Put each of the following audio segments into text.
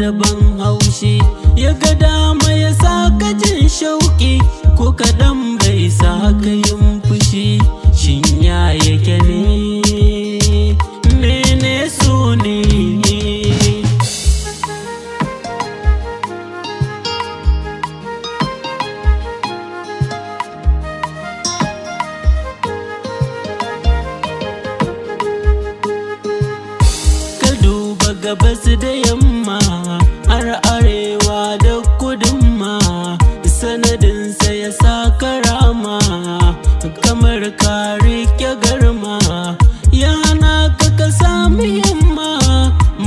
da ban haushi, ya ga dama ya saka jin shauki, ko kaɗan bai saka yin fushi. Shin ya yake ne? Mene so ne? Gabas da yamma har arewa da kudin ma, sanadinsa ya sa karama, kamar ka rike garma. Yana ka sami himma,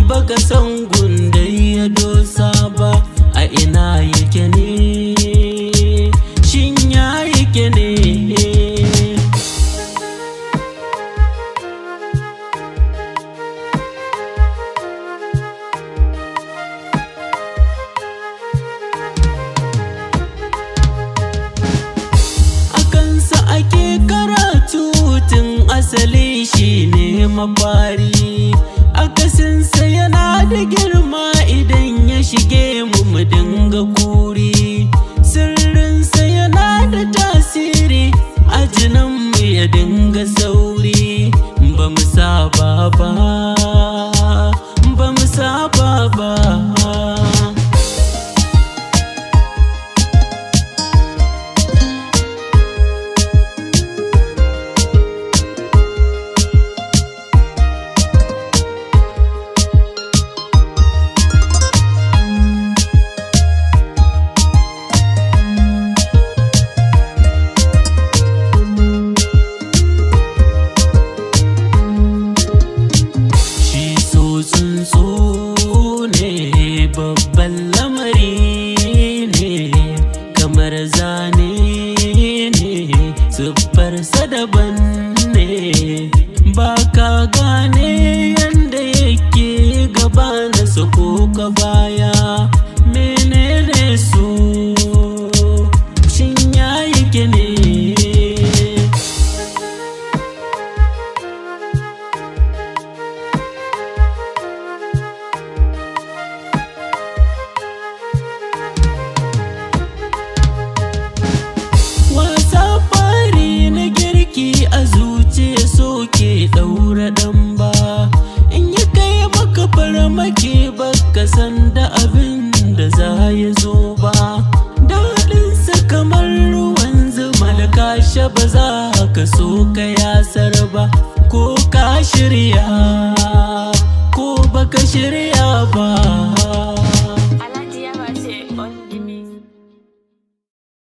baka san gundai ya dosa ba. A ina yake ne? Shin ya yake ne? Asali shi ne mafari, akasinsa yana da girma. Idan ya shige mu dinga kuri, sirrinsa yana da tasiri, a jininmu ya dinga sauri. Ba mu saba ba, ba mu saba ba. Babban lamari ne, kamar zane ne, siffarsa daban ne. Ba ka gane yanda yake gaba na sako ka baya. Menene so? Shin ya yake ne? A zuciya soke ɗaura ɗan ba, in ya kai maka farmaki baka san da abin da za ya zo ba. Daɗinsa kamar ruwan zuma da ka sha, ba za ka so ka yasar ba, ko ka shirya.